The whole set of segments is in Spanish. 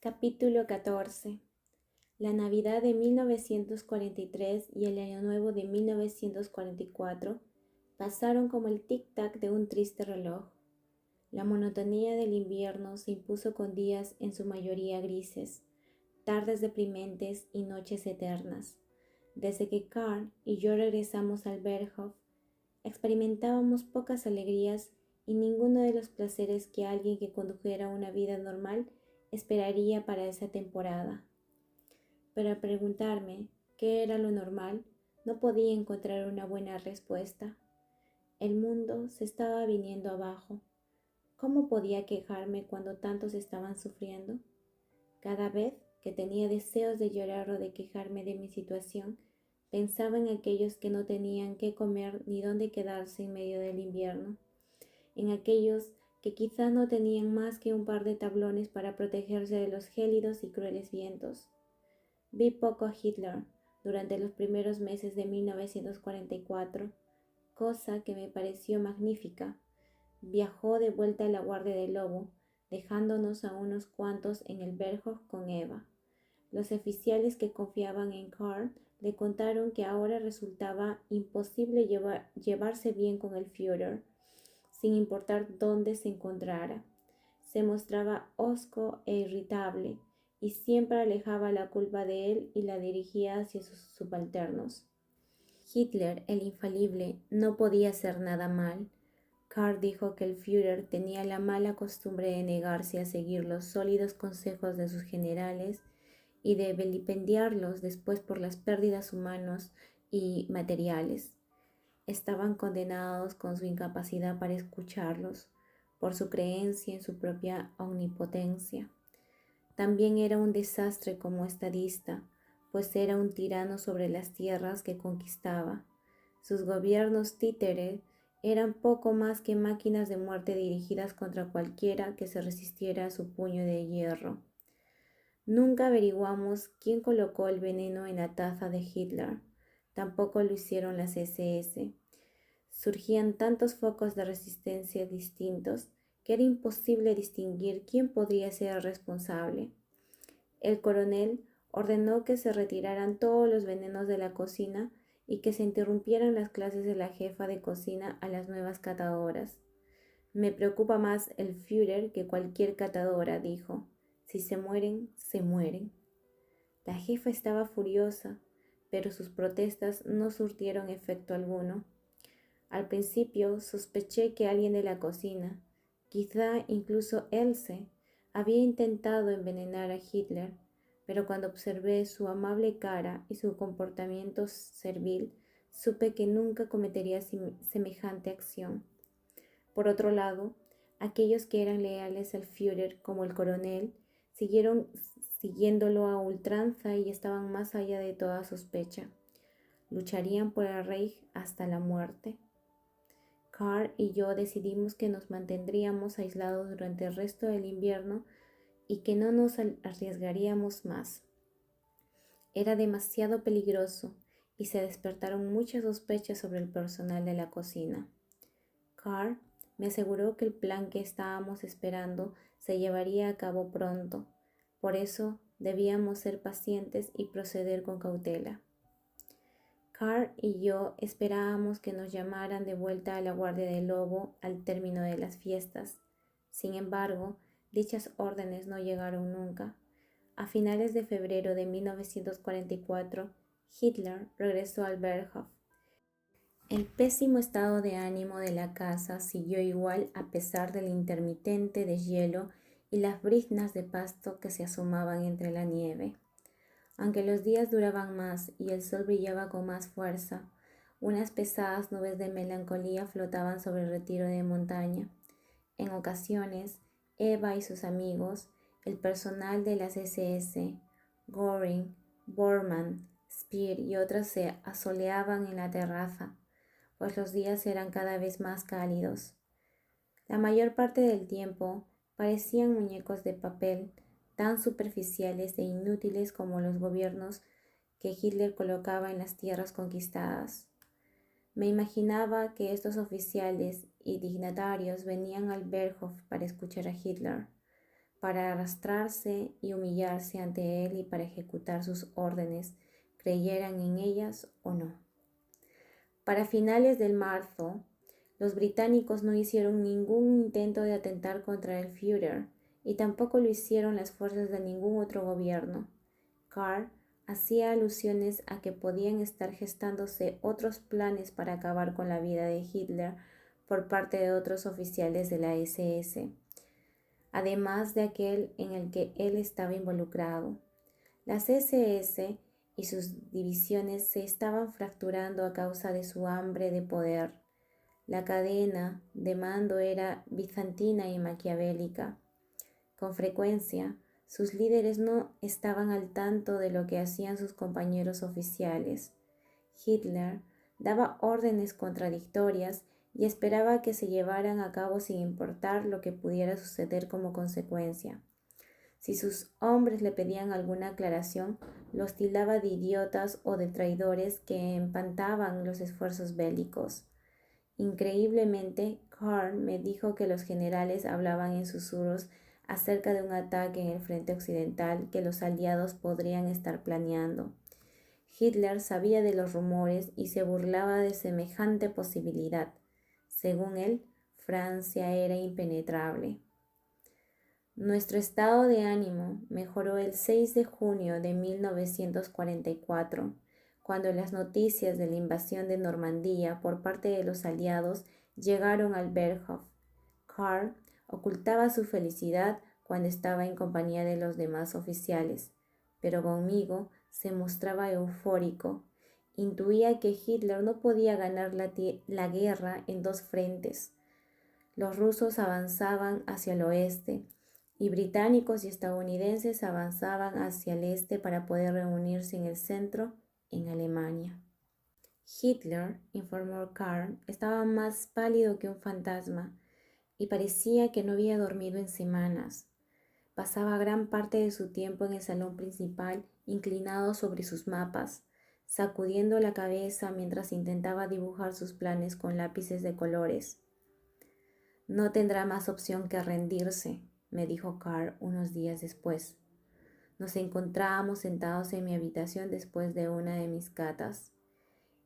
Capítulo 14. La Navidad de 1943 y el Año Nuevo de 1944 pasaron como el tic-tac de un triste reloj. La monotonía del invierno se impuso con días en su mayoría grises, tardes deprimentes y noches eternas. Desde que Carl y yo regresamos al Berghof, experimentábamos pocas alegrías y ninguno de los placeres que alguien que condujera una vida normal esperaría para esa temporada. Pero al preguntarme qué era lo normal, no podía encontrar una buena respuesta. El mundo se estaba viniendo abajo. ¿Cómo podía quejarme cuando tantos estaban sufriendo? Cada vez que tenía deseos de llorar o de quejarme de mi situación, pensaba en aquellos que no tenían qué comer ni dónde quedarse en medio del invierno, en aquellos que quizá no tenían más que un par de tablones para protegerse de los gélidos y crueles vientos. Vi poco a Hitler durante los primeros meses de 1944, cosa que me pareció magnífica. Viajó de vuelta a la Guardia del Lobo, dejándonos a unos cuantos en el Berghof con Eva. Los oficiales que confiaban en Karl le contaron que ahora resultaba imposible llevarse bien con el Führer, sin importar dónde se encontrara. Se mostraba hosco e irritable, y siempre alejaba la culpa de él y la dirigía hacia sus subalternos. Hitler, el infalible, no podía hacer nada mal. Karl dijo que el Führer tenía la mala costumbre de negarse a seguir los sólidos consejos de sus generales y de vilipendiarlos después por las pérdidas humanas y materiales. Estaban condenados con su incapacidad para escucharlos, por su creencia en su propia omnipotencia. También era un desastre como estadista, pues era un tirano sobre las tierras que conquistaba. Sus gobiernos títeres eran poco más que máquinas de muerte dirigidas contra cualquiera que se resistiera a su puño de hierro. Nunca averiguamos quién colocó el veneno en la taza de Hitler. Tampoco lo hicieron las SS. Surgían tantos focos de resistencia distintos que era imposible distinguir quién podría ser el responsable. El coronel ordenó que se retiraran todos los venenos de la cocina y que se interrumpieran las clases de la jefa de cocina a las nuevas catadoras. Me preocupa más el Führer que cualquier catadora, dijo. Si se mueren, se mueren. La jefa estaba furiosa, pero sus protestas no surtieron efecto alguno. Al principio sospeché que alguien de la cocina, quizá incluso Else, había intentado envenenar a Hitler, pero cuando observé su amable cara y su comportamiento servil, supe que nunca cometería semejante acción. Por otro lado, aquellos que eran leales al Führer, como el coronel, siguieron siguiéndolo a ultranza y estaban más allá de toda sospecha. Lucharían por el Reich hasta la muerte. Karl y yo decidimos que nos mantendríamos aislados durante el resto del invierno y que no nos arriesgaríamos más. Era demasiado peligroso y se despertaron muchas sospechas sobre el personal de la cocina. Karl me aseguró que el plan que estábamos esperando se llevaría a cabo pronto, por eso debíamos ser pacientes y proceder con cautela. Karl y yo esperábamos que nos llamaran de vuelta a la Guardia del Lobo al término de las fiestas. Sin embargo, dichas órdenes no llegaron nunca. A finales de febrero de 1944, Hitler regresó al Berghof. El pésimo estado de ánimo de la casa siguió igual a pesar del intermitente deshielo y las briznas de pasto que se asomaban entre la nieve. Aunque los días duraban más y el sol brillaba con más fuerza, unas pesadas nubes de melancolía flotaban sobre el retiro de montaña. En ocasiones, Eva y sus amigos, el personal de las SS, Göring, Bormann, Speer y otros se asoleaban en la terraza, pues los días eran cada vez más cálidos. La mayor parte del tiempo parecían muñecos de papel, tan superficiales e inútiles como los gobiernos que Hitler colocaba en las tierras conquistadas. Me imaginaba que estos oficiales y dignatarios venían al Berghof para escuchar a Hitler, para arrastrarse y humillarse ante él y para ejecutar sus órdenes, creyeran en ellas o no. Para finales del marzo, los británicos no hicieron ningún intento de atentar contra el Führer y tampoco lo hicieron las fuerzas de ningún otro gobierno. Kahr hacía alusiones a que podían estar gestándose otros planes para acabar con la vida de Hitler por parte de otros oficiales de la SS, además de aquel en el que él estaba involucrado. Las SS y sus divisiones se estaban fracturando a causa de su hambre de poder. La cadena de mando era bizantina y maquiavélica. Con frecuencia, sus líderes no estaban al tanto de lo que hacían sus compañeros oficiales. Hitler daba órdenes contradictorias y esperaba que se llevaran a cabo sin importar lo que pudiera suceder como consecuencia. Si sus hombres le pedían alguna aclaración, los tildaba de idiotas o de traidores que empantaban los esfuerzos bélicos. Increíblemente, Kahr me dijo que los generales hablaban en susurros acerca de un ataque en el frente occidental que los aliados podrían estar planeando. Hitler sabía de los rumores y se burlaba de semejante posibilidad. Según él, Francia era impenetrable. Nuestro estado de ánimo mejoró el 6 de junio de 1944, cuando las noticias de la invasión de Normandía por parte de los aliados llegaron al Berghof. Kahr ocultaba su felicidad cuando estaba en compañía de los demás oficiales, pero conmigo se mostraba eufórico. Intuía que Hitler no podía ganar la guerra en dos frentes. Los rusos avanzaban hacia el oeste y británicos y estadounidenses avanzaban hacia el este para poder reunirse en el centro, en Alemania. Hitler, informó Kahr, estaba más pálido que un fantasma y parecía que no había dormido en semanas. Pasaba gran parte de su tiempo en el salón principal, inclinado sobre sus mapas, sacudiendo la cabeza mientras intentaba dibujar sus planes con lápices de colores. No tendrá más opción que rendirse, me dijo Kahr unos días después. Nos encontrábamos sentados en mi habitación después de una de mis catas.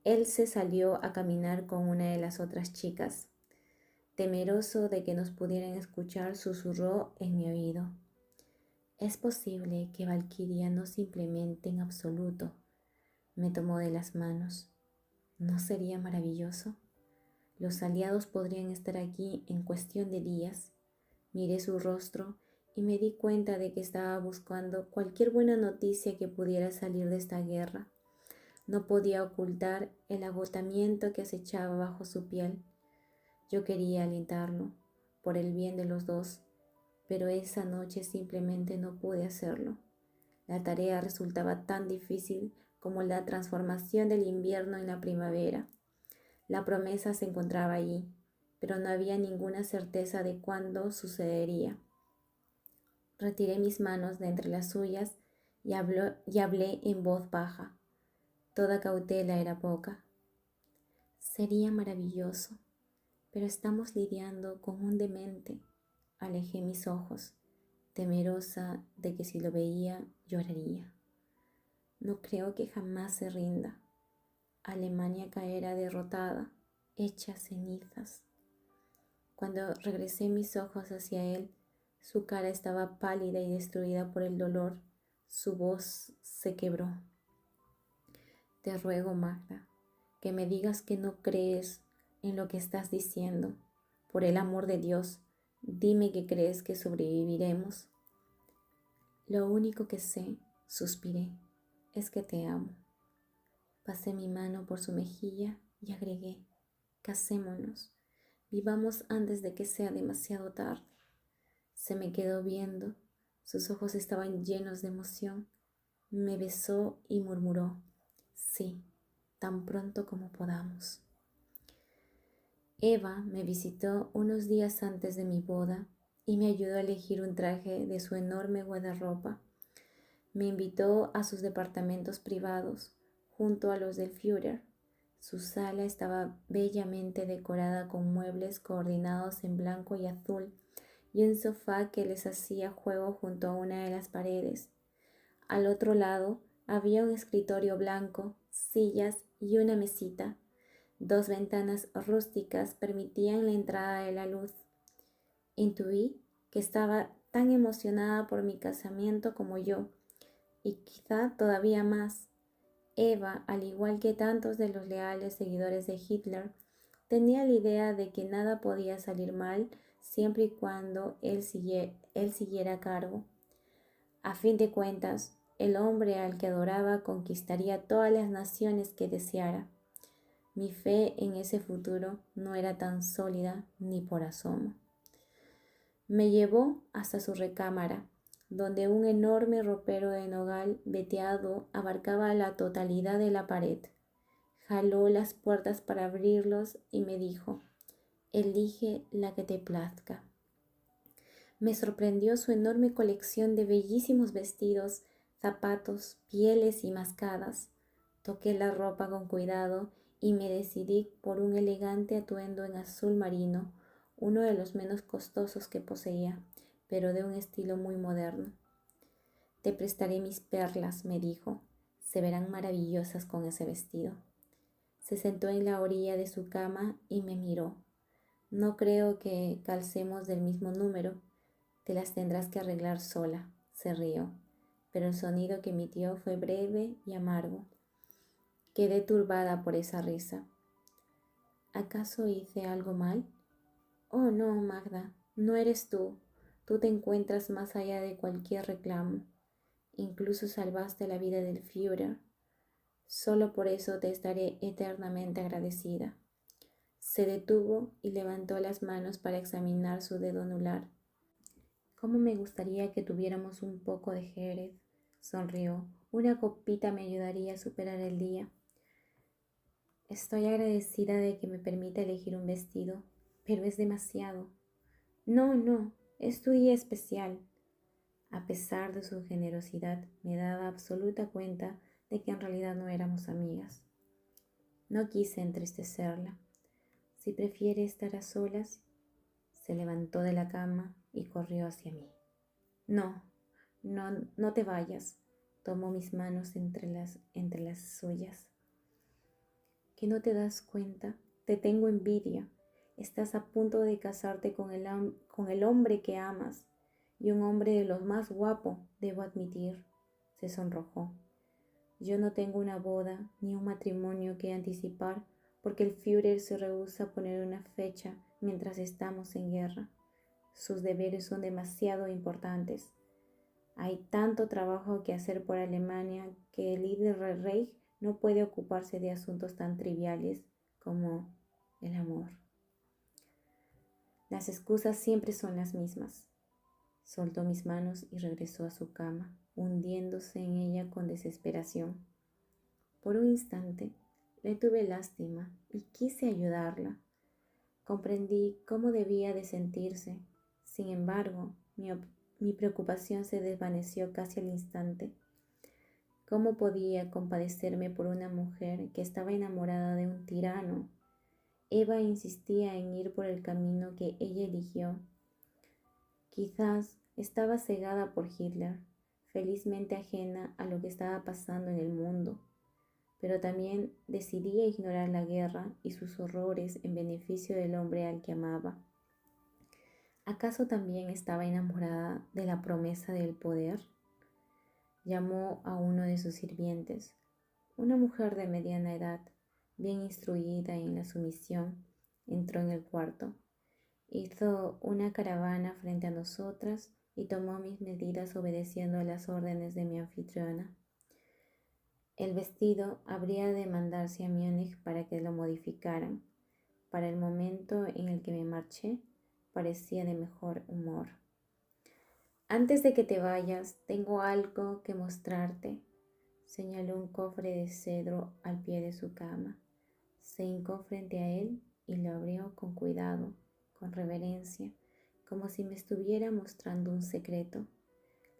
Él se salió a caminar con una de las otras chicas. Temeroso de que nos pudieran escuchar, susurró en mi oído. Es posible que Valquiria no se implemente en absoluto. Me tomó de las manos. ¿No sería maravilloso? Los aliados podrían estar aquí en cuestión de días. Miré su rostro y me di cuenta de que estaba buscando cualquier buena noticia que pudiera salir de esta guerra. No podía ocultar el agotamiento que acechaba bajo su piel. Yo quería alentarlo, por el bien de los dos, pero esa noche simplemente no pude hacerlo. La tarea resultaba tan difícil como la transformación del invierno en la primavera. La promesa se encontraba allí, pero no había ninguna certeza de cuándo sucedería. Retiré mis manos de entre las suyas y hablé en voz baja. Toda cautela era poca. Sería maravilloso, pero estamos lidiando con un demente. Alejé mis ojos, temerosa de que si lo veía lloraría. No creo que jamás se rinda. Alemania caerá derrotada, hecha cenizas. Cuando regresé mis ojos hacia él, su cara estaba pálida y destruida por el dolor. Su voz se quebró. Te ruego, Magda, que me digas que no crees en lo que estás diciendo. Por el amor de Dios, dime que crees que sobreviviremos. Lo único que sé, suspiré, es que te amo. Pasé mi mano por su mejilla y agregué, casémonos, vivamos antes de que sea demasiado tarde. Se me quedó viendo, sus ojos estaban llenos de emoción. Me besó y murmuró, sí, tan pronto como podamos. Eva me visitó unos días antes de mi boda y me ayudó a elegir un traje de su enorme guardarropa. Me invitó a sus departamentos privados, junto a los del Führer. Su sala estaba bellamente decorada con muebles coordinados en blanco y azul y un sofá que les hacía juego junto a una de las paredes. Al otro lado había un escritorio blanco, sillas y una mesita. 2 ventanas rústicas permitían la entrada de la luz. Intuí que estaba tan emocionada por mi casamiento como yo, y quizá todavía más. Eva, al igual que tantos de los leales seguidores de Hitler, tenía la idea de que nada podía salir mal siempre y cuando él siguiera a cargo. A fin de cuentas, el hombre al que adoraba conquistaría todas las naciones que deseara. Mi fe en ese futuro no era tan sólida ni por asomo. Me llevó hasta su recámara, donde un enorme ropero de nogal veteado abarcaba la totalidad de la pared. Jaló las puertas para abrirlos y me dijo: «Elige la que te plazca». Me sorprendió su enorme colección de bellísimos vestidos, zapatos, pieles y mascadas. Toqué la ropa con cuidado y me decidí por un elegante atuendo en azul marino, uno de los menos costosos que poseía, pero de un estilo muy moderno. «Te prestaré mis perlas», me dijo. «Se verán maravillosas con ese vestido». Se sentó en la orilla de su cama y me miró. «No creo que calcemos del mismo número. Te las tendrás que arreglar sola», se rió, pero el sonido que emitió fue breve y amargo. Quedé turbada por esa risa. ¿Acaso hice algo mal? Oh, no, Magda, no eres tú. Tú te encuentras más allá de cualquier reclamo. Incluso salvaste la vida del Führer. Solo por eso te estaré eternamente agradecida. Se detuvo y levantó las manos para examinar su dedo anular. «¿Cómo me gustaría que tuviéramos un poco de Jerez?», sonrió. «Una copita me ayudaría a superar el día». «Estoy agradecida de que me permita elegir un vestido, pero es demasiado». «No, no, es tu día especial». A pesar de su generosidad, me daba absoluta cuenta de que en realidad no éramos amigas. No quise entristecerla. «Si prefiere estar a solas». Se levantó de la cama y corrió hacia mí. «No, no, no te vayas». Tomó mis manos entre las suyas. ¿Que no te das cuenta? Te tengo envidia. Estás a punto de casarte con el hombre que amas, y un hombre de los más guapo, debo admitir. Se sonrojó. Yo no tengo una boda ni un matrimonio que anticipar, porque el Führer se rehúsa a poner una fecha mientras estamos en guerra. Sus deberes son demasiado importantes. Hay tanto trabajo que hacer por Alemania que el líder del Reich no puede ocuparse de asuntos tan triviales como el amor. Las excusas siempre son las mismas. Soltó mis manos y regresó a su cama, hundiéndose en ella con desesperación. Por un instante le tuve lástima y quise ayudarla. Comprendí cómo debía de sentirse. Sin embargo, mi preocupación se desvaneció casi al instante. ¿Cómo podía compadecerme por una mujer que estaba enamorada de un tirano? Eva insistía en ir por el camino que ella eligió. Quizás estaba cegada por Hitler, felizmente ajena a lo que estaba pasando en el mundo, pero también decidía ignorar la guerra y sus horrores en beneficio del hombre al que amaba. ¿Acaso también estaba enamorada de la promesa del poder? Llamó a uno de sus sirvientes, una mujer de mediana edad, bien instruida en la sumisión. Entró en el cuarto, hizo una caravana frente a nosotras y tomó mis medidas obedeciendo a las órdenes de mi anfitriona. El vestido habría de mandarse a Múnich para que lo modificaran. Para el momento en el que me marché, parecía de mejor humor. «Antes de que te vayas, tengo algo que mostrarte», señaló un cofre de cedro al pie de su cama. Se hincó frente a él y lo abrió con cuidado, con reverencia, como si me estuviera mostrando un secreto.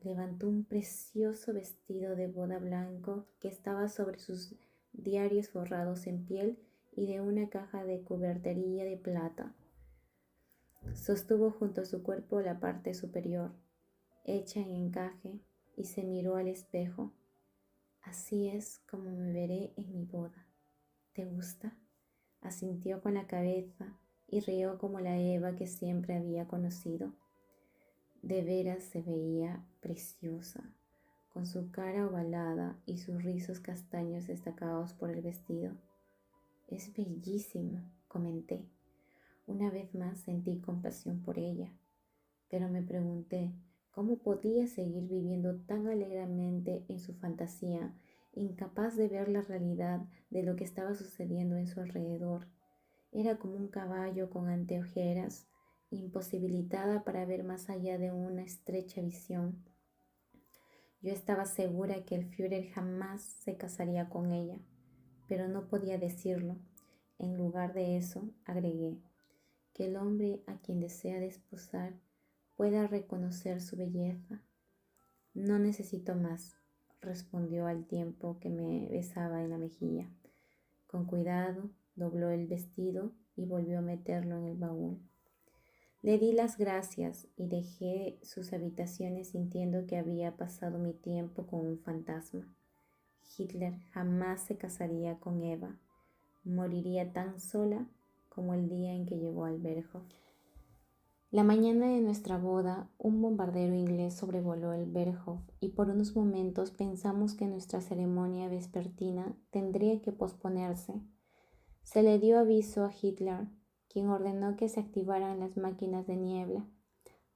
Levantó un precioso vestido de boda blanco que estaba sobre sus diarios forrados en piel y de una caja de cubertería de plata. Sostuvo junto a su cuerpo la parte superior, hecha en encaje, y se miró al espejo. Así es como me veré en mi boda. ¿Te gusta? Asintió con la cabeza y rió como la Eva que siempre había conocido. De veras se veía preciosa, con su cara ovalada y sus rizos castaños destacados por el vestido. Es bellísimo, comenté. Una vez más sentí compasión por ella, pero me pregunté cómo podía seguir viviendo tan alegremente en su fantasía, incapaz de ver la realidad de lo que estaba sucediendo en su alrededor. Era como un caballo con anteojeras, imposibilitada para ver más allá de una estrecha visión. Yo estaba segura que el Führer jamás se casaría con ella, pero no podía decirlo. En lugar de eso, agregué, que el hombre a quien desea desposar pueda reconocer su belleza. No necesito más, respondió al tiempo que me besaba en la mejilla. Con cuidado, dobló el vestido y volvió a meterlo en el baúl. Le di las gracias y dejé sus habitaciones sintiendo que había pasado mi tiempo con un fantasma. Hitler jamás se casaría con Eva. Moriría tan sola como el día en que llegó al Berghof. La mañana de nuestra boda, un bombardero inglés sobrevoló el Berghof y por unos momentos pensamos que nuestra ceremonia vespertina tendría que posponerse. Se le dio aviso a Hitler, quien ordenó que se activaran las máquinas de niebla.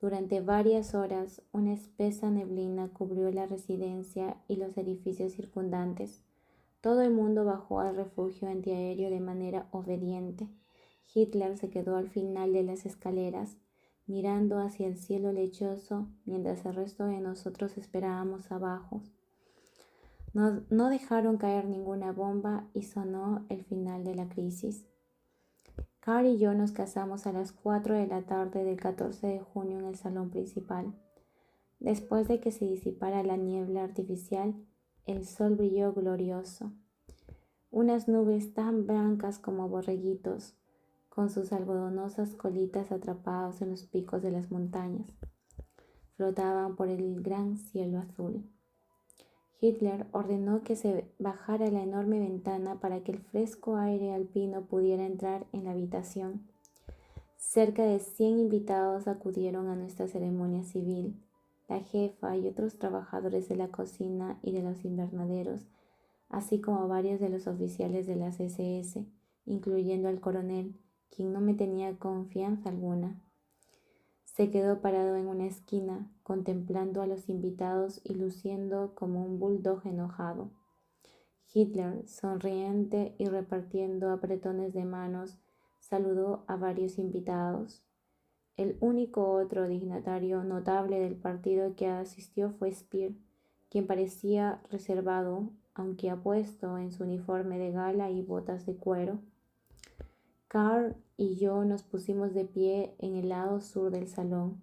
Durante varias horas, una espesa neblina cubrió la residencia y los edificios circundantes. Todo el mundo bajó al refugio antiaéreo de manera obediente. Hitler se quedó al final de las escaleras, mirando hacia el cielo lechoso, mientras el resto de nosotros esperábamos abajo. No dejaron caer ninguna bomba y sonó el final de la crisis. Carl y yo nos casamos a las 4 de la tarde del 14 de junio en el salón principal. Después de que se disipara la niebla artificial, el sol brilló glorioso. Unas nubes tan blancas como borreguitos, con sus algodonosas colitas atrapados en los picos de las montañas, flotaban por el gran cielo azul. Hitler ordenó que se bajara la enorme ventana para que el fresco aire alpino pudiera entrar en la habitación. Cerca de 100 invitados acudieron a nuestra ceremonia civil. La jefa y otros trabajadores de la cocina y de los invernaderos, así como varios de los oficiales de las SS, incluyendo al coronel, quien no me tenía confianza alguna. Se quedó parado en una esquina, contemplando a los invitados y luciendo como un bulldog enojado. Hitler, sonriente y repartiendo apretones de manos, saludó a varios invitados. El único otro dignatario notable del partido que asistió fue Speer, quien parecía reservado, aunque apuesto en su uniforme de gala y botas de cuero. Carl y yo nos pusimos de pie en el lado sur del salón,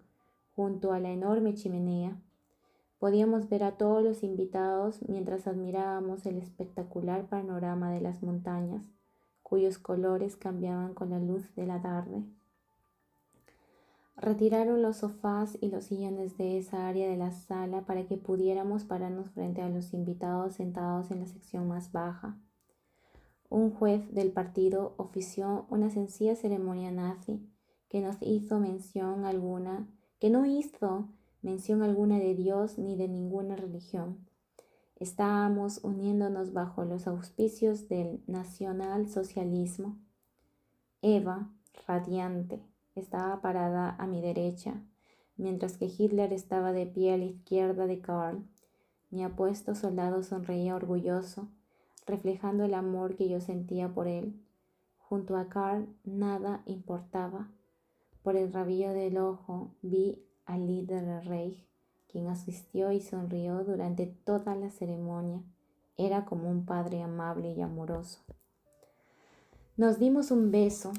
junto a la enorme chimenea. Podíamos ver a todos los invitados mientras admirábamos el espectacular panorama de las montañas, cuyos colores cambiaban con la luz de la tarde. Retiraron los sofás y los sillones de esa área de la sala para que pudiéramos pararnos frente a los invitados sentados en la sección más baja. Un juez del partido ofició una sencilla ceremonia nazi que no hizo mención alguna de Dios ni de ninguna religión. Estábamos uniéndonos bajo los auspicios del nacionalsocialismo. Eva, radiante, estaba parada a mi derecha, mientras que Hitler estaba de pie a la izquierda de Karl. Mi apuesto soldado sonreía orgulloso, reflejando el amor que yo sentía por él. Junto a Karl nada importaba. Por el rabillo del ojo vi al líder del Reich, quien asistió y sonrió durante toda la ceremonia. Era como un padre amable y amoroso. Nos dimos un beso,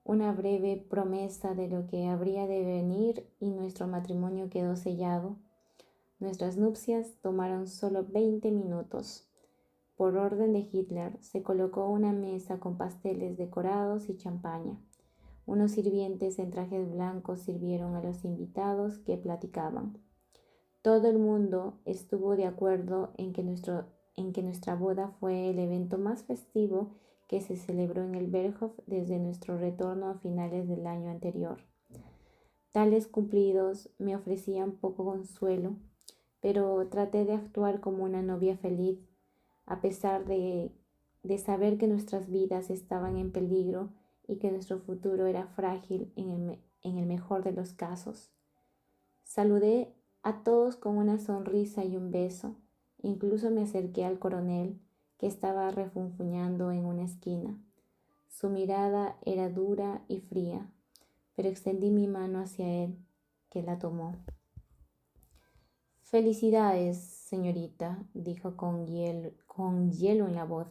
una breve promesa de lo que habría de venir, y nuestro matrimonio quedó sellado. Nuestras nupcias tomaron solo 20 minutos. Por orden de Hitler, se colocó una mesa con pasteles decorados y champaña. Unos sirvientes en trajes blancos sirvieron a los invitados que platicaban. Todo el mundo estuvo de acuerdo en que nuestra boda fue el evento más festivo que se celebró en el Berghof desde nuestro retorno a finales del año anterior. Tales cumplidos me ofrecían poco consuelo, pero traté de actuar como una novia feliz, a pesar de saber que nuestras vidas estaban en peligro y que nuestro futuro era frágil en el mejor de los casos. Saludé a todos con una sonrisa y un beso. Incluso me acerqué al coronel, que estaba refunfuñando en una esquina. Su mirada era dura y fría, pero extendí mi mano hacia él, que la tomó. Felicidades, señorita, dijo con hielo en la voz.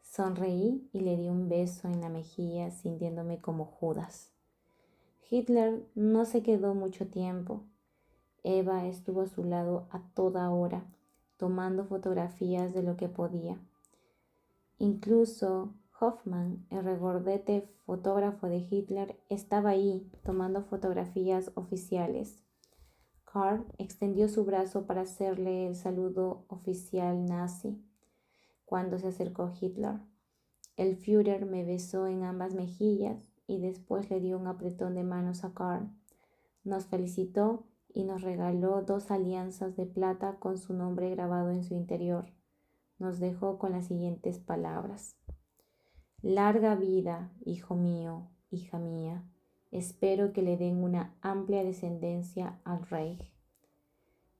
Sonreí y le di un beso en la mejilla, sintiéndome como Judas. Hitler no se quedó mucho tiempo. Eva estuvo a su lado a toda hora, tomando fotografías de lo que podía. Incluso Hoffmann, el regordete fotógrafo de Hitler, estaba ahí, tomando fotografías oficiales. Karl extendió su brazo para hacerle el saludo oficial nazi cuando se acercó Hitler. El Führer me besó en ambas mejillas y después le dio un apretón de manos a Karl. Nos felicitó y nos regaló 2 alianzas de plata con su nombre grabado en su interior. Nos dejó con las siguientes palabras: larga vida, hijo mío, hija mía. Espero que le den una amplia descendencia al Reich.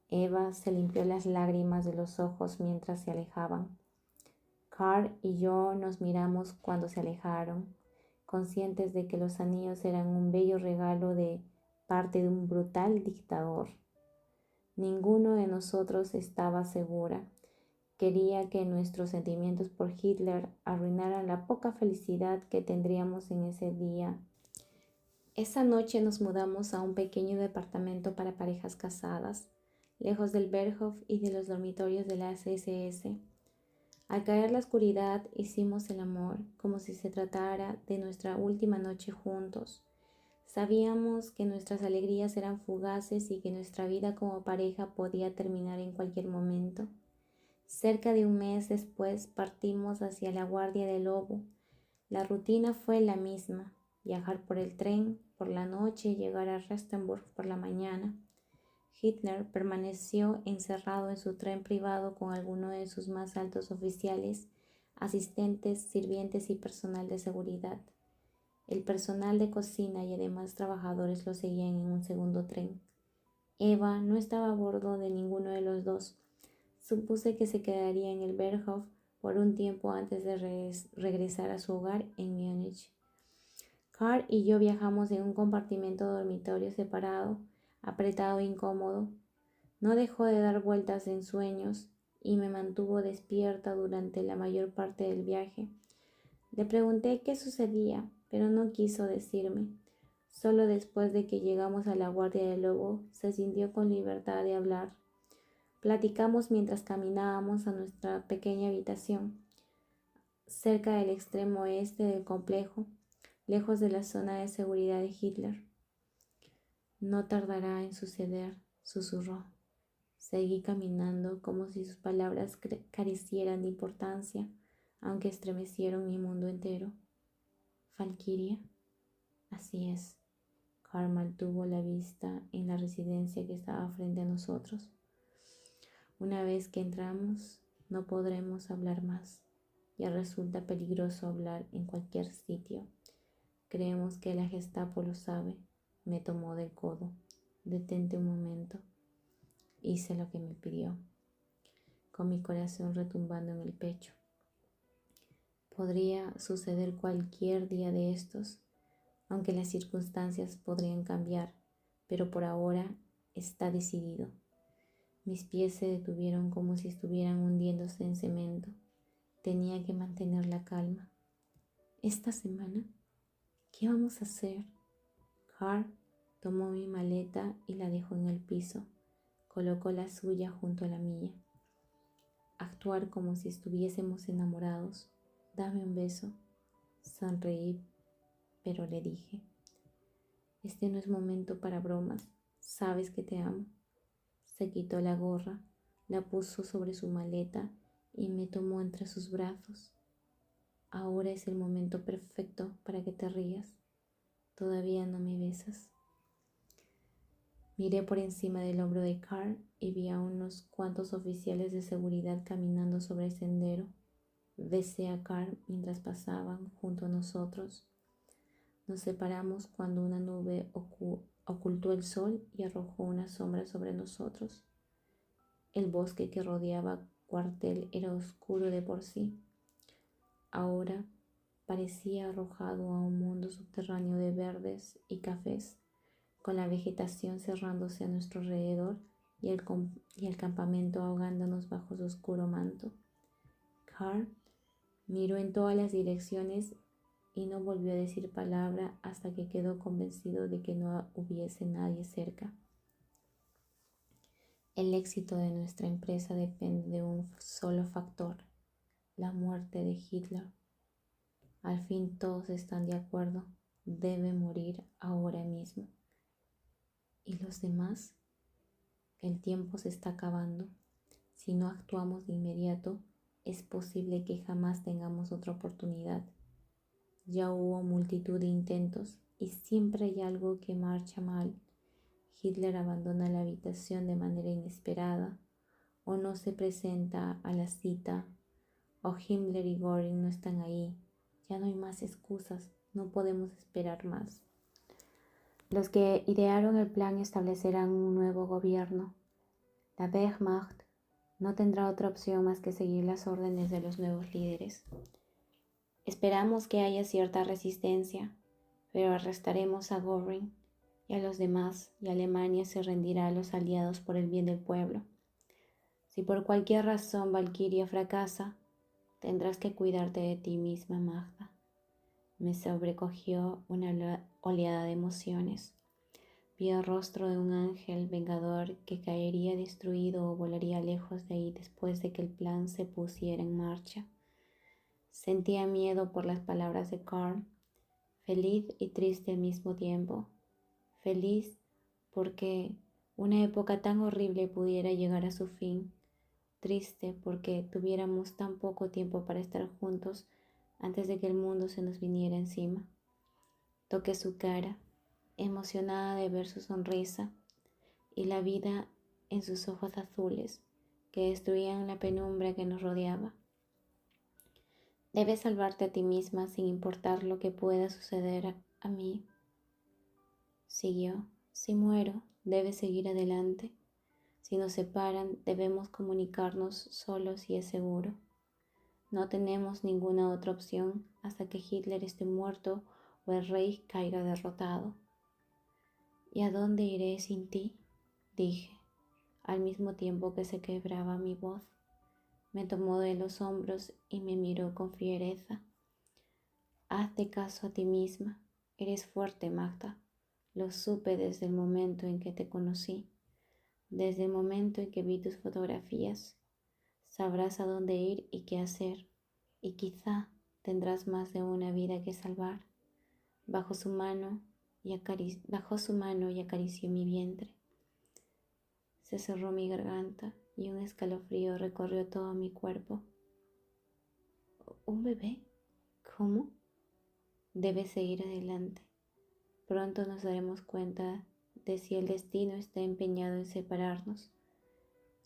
Eva se limpió las lágrimas de los ojos mientras se alejaban. Karl y yo nos miramos cuando se alejaron, conscientes de que los anillos eran un bello regalo de parte de un brutal dictador. Ninguno de nosotros estaba segura. Quería que nuestros sentimientos por Hitler arruinaran la poca felicidad que tendríamos en ese día. Esa noche nos mudamos a un pequeño departamento para parejas casadas, lejos del Berghof y de los dormitorios de la SS. Al caer la oscuridad hicimos el amor como si se tratara de nuestra última noche juntos. Sabíamos que nuestras alegrías eran fugaces y que nuestra vida como pareja podía terminar en cualquier momento. Cerca de un mes después partimos hacia la Guardia del Lobo. La rutina fue la misma: viajar por el tren por la noche y llegar a Rastenburg por la mañana. Hitler permaneció encerrado en su tren privado con algunos de sus más altos oficiales, asistentes, sirvientes y personal de seguridad. El personal de cocina y además trabajadores lo seguían en un segundo tren. Eva no estaba a bordo de ninguno de los dos. Supuse que se quedaría en el Berghof por un tiempo antes de regresar a su hogar en Múnich. Karl y yo viajamos en un compartimento dormitorio separado, apretado e incómodo. No dejó de dar vueltas en sueños y me mantuvo despierta durante la mayor parte del viaje. Le pregunté qué sucedía, pero no quiso decirme. Solo después de que llegamos a la Guardia del Lobo, se sintió con libertad de hablar. Platicamos mientras caminábamos a nuestra pequeña habitación, cerca del extremo oeste del complejo, lejos de la zona de seguridad de Hitler. No tardará en suceder, susurró. Seguí caminando como si sus palabras carecieran de importancia, aunque estremecieron mi mundo entero. ¿Valquiria? Así es. Karl mantuvo la vista en la residencia que estaba frente a nosotros. Una vez que entramos, no podremos hablar más. Ya resulta peligroso hablar en cualquier sitio. Creemos que la Gestapo lo sabe. Me tomó del codo. Detente un momento. Hice lo que me pidió, con mi corazón retumbando en el pecho. Podría suceder cualquier día de estos, aunque las circunstancias podrían cambiar, pero por ahora está decidido. Mis pies se detuvieron como si estuvieran hundiéndose en cemento. Tenía que mantener la calma. ¿Esta semana? ¿Qué vamos a hacer? Karl tomó mi maleta y la dejó en el piso. Colocó la suya junto a la mía. Actuar como si estuviésemos enamorados. Dame un beso. Sonreí, pero le dije: Este no es momento para bromas. Sabes que te amo. Se quitó la gorra, la puso sobre su maleta y me tomó entre sus brazos. Ahora es el momento perfecto para que te rías. Todavía no me besas. Miré por encima del hombro de Carl y vi a unos cuantos oficiales de seguridad caminando sobre el sendero. Besé a Carl mientras pasaban junto a nosotros. Nos separamos cuando una nube ocultó el sol y arrojó una sombra sobre nosotros. El bosque que rodeaba cuartel era oscuro de por sí. Ahora parecía arrojado a un mundo subterráneo de verdes y cafés, con la vegetación cerrándose a nuestro alrededor y el campamento ahogándonos bajo su oscuro manto. Carl miró en todas las direcciones y no volvió a decir palabra hasta que quedó convencido de que no hubiese nadie cerca. El éxito de nuestra empresa depende de un solo factor: la muerte de Hitler. Al fin todos están de acuerdo, debe morir ahora mismo. ¿Y los demás? El tiempo se está acabando. Si no actuamos de inmediato, es posible que jamás tengamos otra oportunidad. Ya hubo multitud de intentos y siempre hay algo que marcha mal. Hitler abandona la habitación de manera inesperada, o no se presenta a la cita, o Himmler y Göring no están ahí. Ya no hay más excusas, no podemos esperar más. Los que idearon el plan establecerán un nuevo gobierno. La Wehrmacht no tendrá otra opción más que seguir las órdenes de los nuevos líderes. Esperamos que haya cierta resistencia, pero arrestaremos a Göring y a los demás, y Alemania se rendirá a los aliados por el bien del pueblo. Si por cualquier razón Valkyria fracasa, tendrás que cuidarte de ti misma, Magda. Me sobrecogió una oleada de emociones. Vi el rostro de un ángel vengador que caería destruido o volaría lejos de ahí después de que el plan se pusiera en marcha. Sentía miedo por las palabras de Carl, feliz y triste al mismo tiempo. Feliz porque una época tan horrible pudiera llegar a su fin. Triste porque tuviéramos tan poco tiempo para estar juntos antes de que el mundo se nos viniera encima. Toqué su cara, emocionada de ver su sonrisa y la vida en sus ojos azules que destruían la penumbra que nos rodeaba. Debes salvarte a ti misma sin importar lo que pueda suceder a mí. Siguió. Si muero, debes seguir adelante. Si nos separan, debemos comunicarnos solos y es seguro. No tenemos ninguna otra opción hasta que Hitler esté muerto o el Reich caiga derrotado. ¿Y a dónde iré sin ti?, dije, al mismo tiempo que se quebraba mi voz. Me tomó de los hombros y me miró con fiereza. Hazte caso a ti misma. Eres fuerte, Magda. Lo supe desde el momento en que te conocí, desde el momento en que vi tus fotografías. Sabrás a dónde ir y qué hacer, y quizá tendrás más de una vida que salvar. Bajó su mano y acarició mi vientre. Se cerró mi garganta y un escalofrío recorrió todo mi cuerpo. ¿Un bebé? ¿Cómo? Debes seguir adelante. Pronto nos daremos cuenta de si el destino está empeñado en separarnos.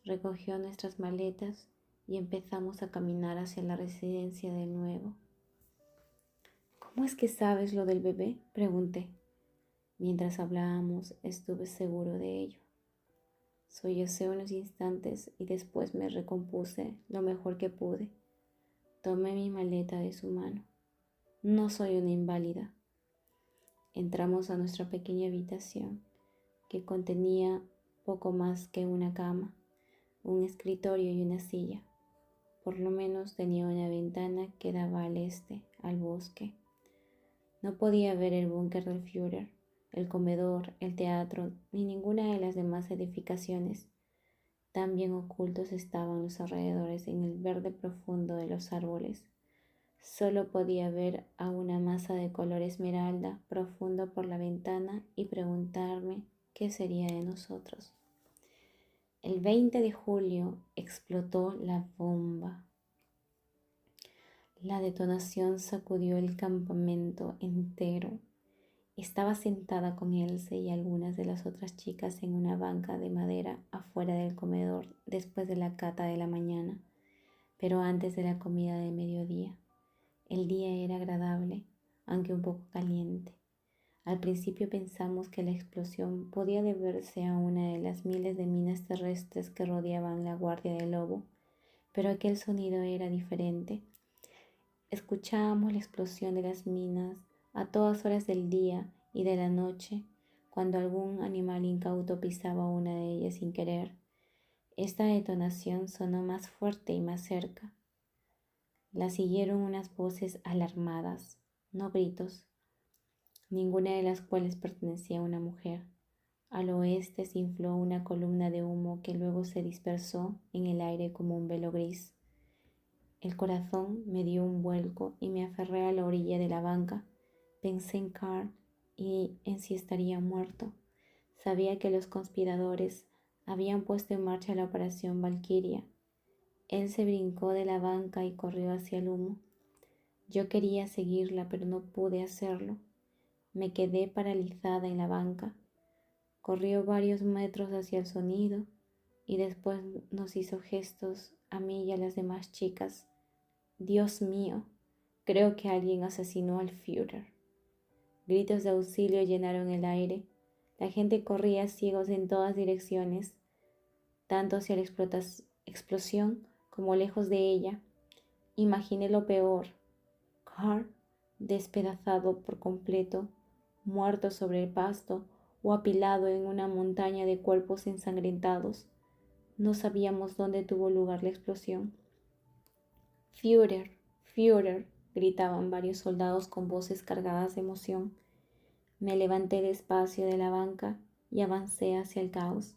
Recogió nuestras maletas y empezamos a caminar hacia la residencia de nuevo. ¿Cómo es que sabes lo del bebé?, pregunté. Mientras hablábamos, estuve seguro de ello. Sollocé unos instantes y después me recompuse lo mejor que pude. Tomé mi maleta de su mano. No soy una inválida. Entramos a nuestra pequeña habitación, que contenía poco más que una cama, un escritorio y una silla. Por lo menos tenía una ventana que daba al este, al bosque. No podía ver el búnker del Führer, el comedor, el teatro, ni ninguna de las demás edificaciones. Tan bien ocultos estaban los alrededores en el verde profundo de los árboles. Solo podía ver a una masa de color esmeralda profundo por la ventana y preguntarme qué sería de nosotros. El 20 de julio explotó la bomba. La detonación sacudió el campamento entero. Estaba sentada con Else y algunas de las otras chicas en una banca de madera afuera del comedor después de la cata de la mañana, pero antes de la comida de mediodía. El día era agradable, aunque un poco caliente. Al principio pensamos que la explosión podía deberse a una de las miles de minas terrestres que rodeaban la guardia del lobo, pero aquel sonido era diferente. Escuchábamos la explosión de las minas a todas horas del día y de la noche, cuando algún animal incauto pisaba una de ellas sin querer. Esta detonación sonó más fuerte y más cerca. La siguieron unas voces alarmadas, no gritos, ninguna de las cuales pertenecía a una mujer. Al oeste se infló una columna de humo que luego se dispersó en el aire como un velo gris. El corazón me dio un vuelco y me aferré a la orilla de la banca. Pensé en Carl y en si estaría muerto. Sabía que los conspiradores habían puesto en marcha la operación Valquiria. Él se brincó de la banca y corrió hacia el humo. Yo quería seguirla, pero no pude hacerlo. Me quedé paralizada en la banca. Corrió varios metros hacia el sonido y después nos hizo gestos a mí y a las demás chicas. Dios mío, creo que alguien asesinó al Führer. Gritos de auxilio llenaron el aire. La gente corría ciegos en todas direcciones, tanto hacia la explosión como lejos de ella. Imaginé lo peor. Carl, despedazado por completo, muerto sobre el pasto o apilado en una montaña de cuerpos ensangrentados. No sabíamos dónde tuvo lugar la explosión. Führer, Führer, gritaban varios soldados con voces cargadas de emoción. Me levanté despacio de la banca y avancé hacia el caos.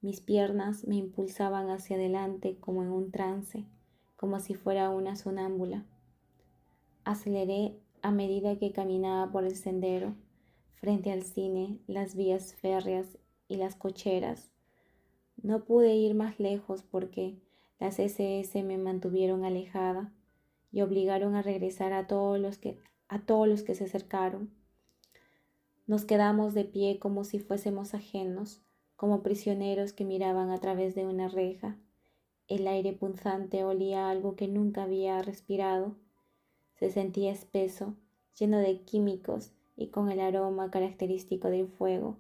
Mis piernas me impulsaban hacia adelante como en un trance, como si fuera una sonámbula. Aceleré a medida que caminaba por el sendero, frente al cine, las vías férreas y las cocheras. No pude ir más lejos porque las SS me mantuvieron alejada y obligaron a regresar a todos los que se acercaron. Nos quedamos de pie como si fuésemos ajenos, como prisioneros que miraban a través de una reja. El aire punzante olía a algo que nunca había respirado. Se sentía espeso, lleno de químicos y con el aroma característico del fuego.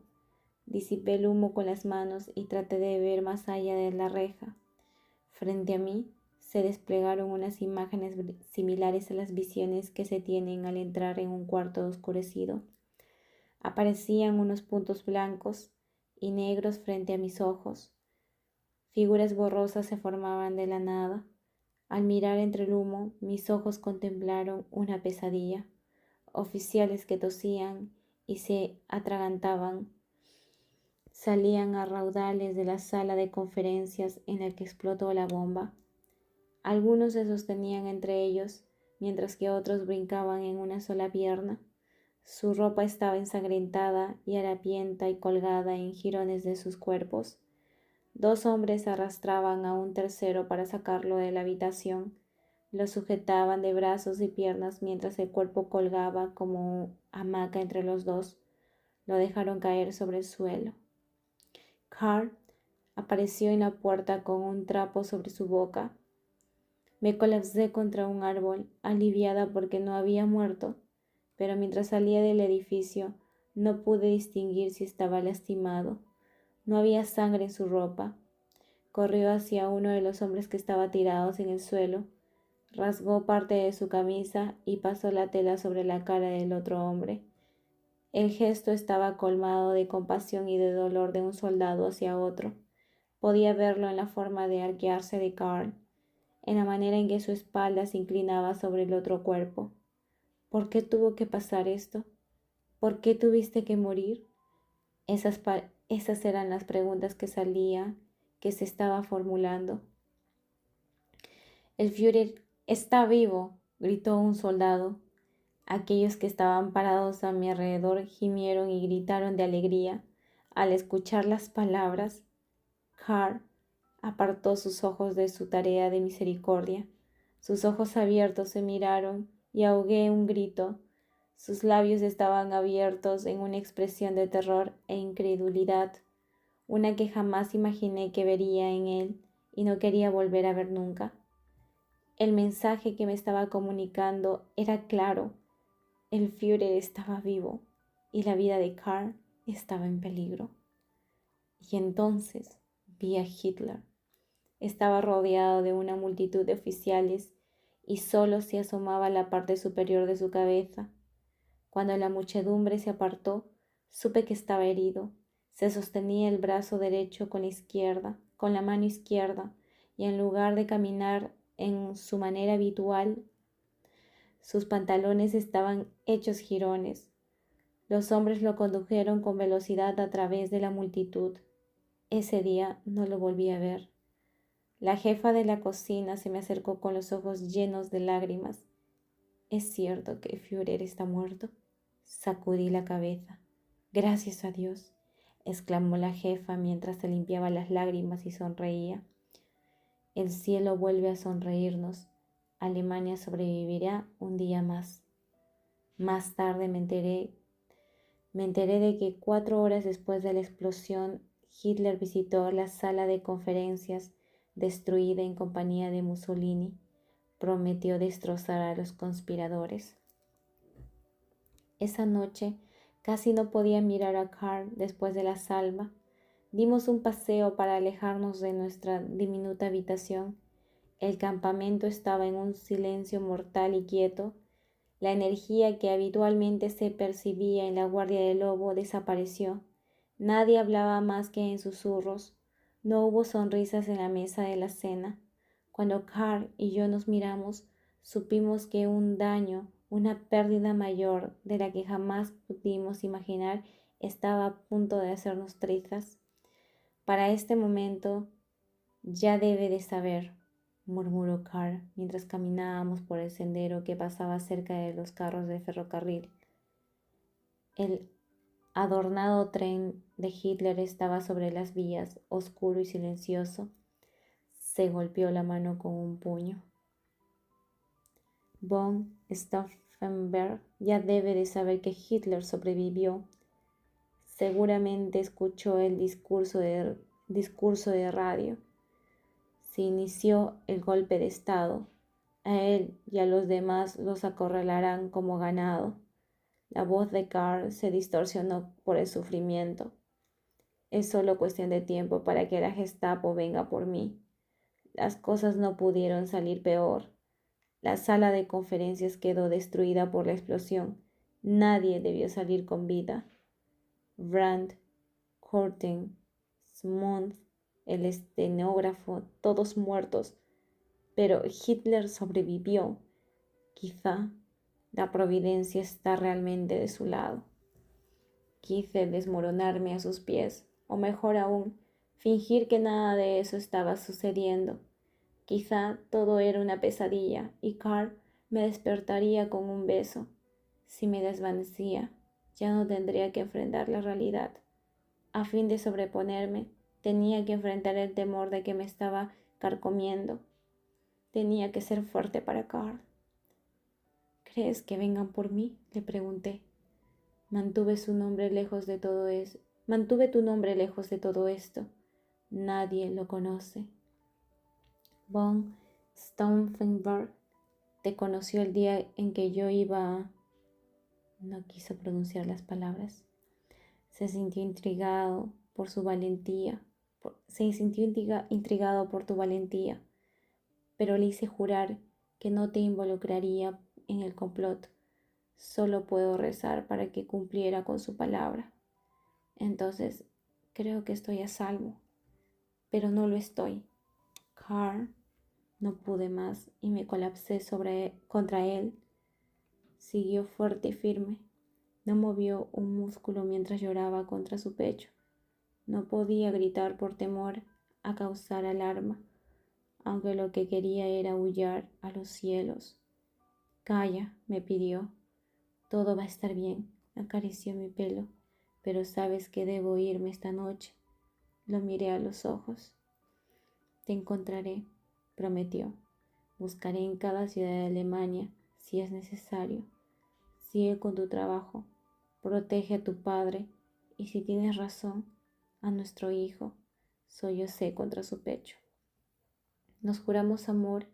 Disipé el humo con las manos y traté de ver más allá de la reja. Frente a mí se desplegaron unas imágenes similares a las visiones que se tienen al entrar en un cuarto oscurecido. Aparecían unos puntos blancos y negros frente a mis ojos. Figuras borrosas se formaban de la nada. Al mirar entre el humo, mis ojos contemplaron una pesadilla. Oficiales que tosían y se atragantaban salían a raudales de la sala de conferencias en la que explotó la bomba. Algunos se sostenían entre ellos, mientras que otros brincaban en una sola pierna. Su ropa estaba ensangrentada y harapienta y colgada en jirones de sus cuerpos. 2 hombres arrastraban a un tercero para sacarlo de la habitación. Lo sujetaban de brazos y piernas mientras el cuerpo colgaba como hamaca entre los dos. Lo dejaron caer sobre el suelo. Carl apareció en la puerta con un trapo sobre su boca. Me colapsé contra un árbol, aliviada porque no había muerto, pero mientras salía del edificio no pude distinguir si estaba lastimado. No había sangre en su ropa. Corrió hacia uno de los hombres que estaba tirados en el suelo, rasgó parte de su camisa y pasó la tela sobre la cara del otro hombre. El gesto estaba colmado de compasión y de dolor de un soldado hacia otro. Podía verlo en la forma de arquearse de Carl, en la manera en que su espalda se inclinaba sobre el otro cuerpo. ¿Por qué tuvo que pasar esto? ¿Por qué tuviste que morir? Esas eran las preguntas que se estaba formulando. El Führer está vivo, gritó un soldado. Aquellos que estaban parados a mi alrededor gimieron y gritaron de alegría al escuchar las palabras. Carl apartó sus ojos de su tarea de misericordia. Sus ojos abiertos se miraron y ahogué un grito. Sus labios estaban abiertos en una expresión de terror e incredulidad, una que jamás imaginé que vería en él y no quería volver a ver nunca. El mensaje que me estaba comunicando era claro. El Führer estaba vivo y la vida de Karl estaba en peligro. Y entonces vi a Hitler. Estaba rodeado de una multitud de oficiales y solo se asomaba la parte superior de su cabeza. Cuando la muchedumbre se apartó, supe que estaba herido. Se sostenía el brazo derecho con la mano izquierda, y en lugar de caminar en su manera habitual, sus pantalones estaban hechos jirones. Los hombres lo condujeron con velocidad a través de la multitud. Ese día no lo volví a ver. La jefa de la cocina se me acercó con los ojos llenos de lágrimas. ¿Es cierto que Führer está muerto? Sacudí la cabeza. Gracias a Dios, exclamó la jefa mientras se limpiaba las lágrimas y sonreía. El cielo vuelve a sonreírnos. Alemania sobrevivirá un día más. Más tarde me enteré de que 4 horas después de la explosión, Hitler visitó la sala de conferencias destruida en compañía de Mussolini. Prometió destrozar a los conspiradores. Esa noche casi no podía mirar a Karl después de la salva. Dimos un paseo para alejarnos de nuestra diminuta habitación. El campamento estaba en un silencio mortal y quieto. La energía que habitualmente se percibía en la guardia del lobo desapareció. Nadie hablaba más que en susurros. No hubo sonrisas en la mesa de la cena. Cuando Karl y yo nos miramos, supimos que un daño, una pérdida mayor de la que jamás pudimos imaginar, estaba a punto de hacernos trizas. Para este momento ya debe de saber, murmuró Karl mientras caminábamos por el sendero que pasaba cerca de los carros de ferrocarril. El adornado tren de Hitler estaba sobre las vías, oscuro y silencioso. Se golpeó la mano con un puño. Von Stauffenberg ya debe de saber que Hitler sobrevivió. Seguramente escuchó el discurso de radio. Se inició el golpe de Estado. A él y a los demás los acorralarán como ganado. La voz de Karl se distorsionó por el sufrimiento. Es solo cuestión de tiempo para que la Gestapo venga por mí. Las cosas no pudieron salir peor. La sala de conferencias quedó destruida por la explosión. Nadie debió salir con vida. Brandt, Korten, Smuth, el estenógrafo, todos muertos. Pero Hitler sobrevivió. Quizá la providencia está realmente de su lado. Quise desmoronarme a sus pies, o mejor aún, fingir que nada de eso estaba sucediendo. Quizá todo era una pesadilla y Karl me despertaría con un beso. Si me desvanecía, ya no tendría que enfrentar la realidad. A fin de sobreponerme, tenía que enfrentar el temor de que me estaba carcomiendo. Tenía que ser fuerte para Karl. ¿Crees que vengan por mí?, le pregunté. Mantuve tu nombre lejos de todo esto. Nadie lo conoce. Von Stauffenberg te conoció el día en que yo iba... No quiso pronunciar las palabras. Se sintió intrigado por tu valentía, pero le hice jurar que no te involucraría en el complot. Solo puedo rezar para que cumpliera con su palabra. Entonces, creo que estoy a salvo, pero no lo estoy. Karl, no pude más y me colapsé contra él. Siguió fuerte y firme. No movió un músculo mientras lloraba contra su pecho. No podía gritar por temor a causar alarma, aunque lo que quería era huir a los cielos. Calla, me pidió. Todo va a estar bien. Acarició mi pelo. Pero sabes que debo irme esta noche. Lo miré a los ojos. Te encontraré, prometió. Buscaré en cada ciudad de Alemania, si es necesario. Sigue con tu trabajo. Protege a tu padre. Y si tienes razón, a nuestro hijo, sollocé contra su pecho. Nos juramos amor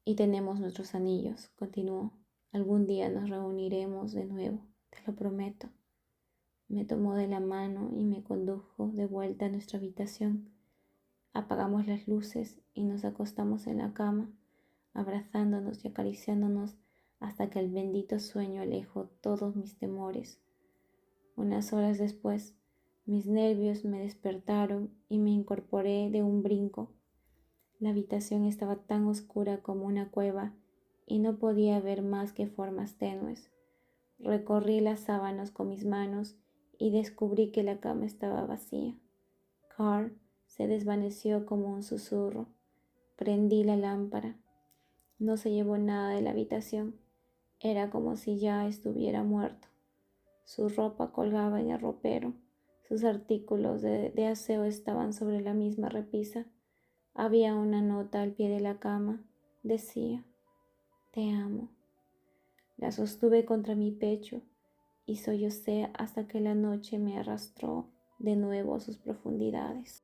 y tenemos nuestros anillos, continuó. Algún día nos reuniremos de nuevo, te lo prometo. Me tomó de la mano y me condujo de vuelta a nuestra habitación. Apagamos las luces y nos acostamos en la cama, abrazándonos y acariciándonos hasta que el bendito sueño alejó todos mis temores. Unas horas después, mis nervios me despertaron y me incorporé de un brinco. La habitación estaba tan oscura como una cueva y no podía ver más que formas tenues. Recorrí las sábanas con mis manos y descubrí que la cama estaba vacía. Carl se desvaneció como un susurro. Prendí la lámpara. No se llevó nada de la habitación. Era como si ya estuviera muerto. Su ropa colgaba en el ropero. Sus artículos de aseo estaban sobre la misma repisa. Había una nota al pie de la cama. Decía: te amo. La sostuve contra mi pecho y sollocé hasta que la noche me arrastró de nuevo a sus profundidades.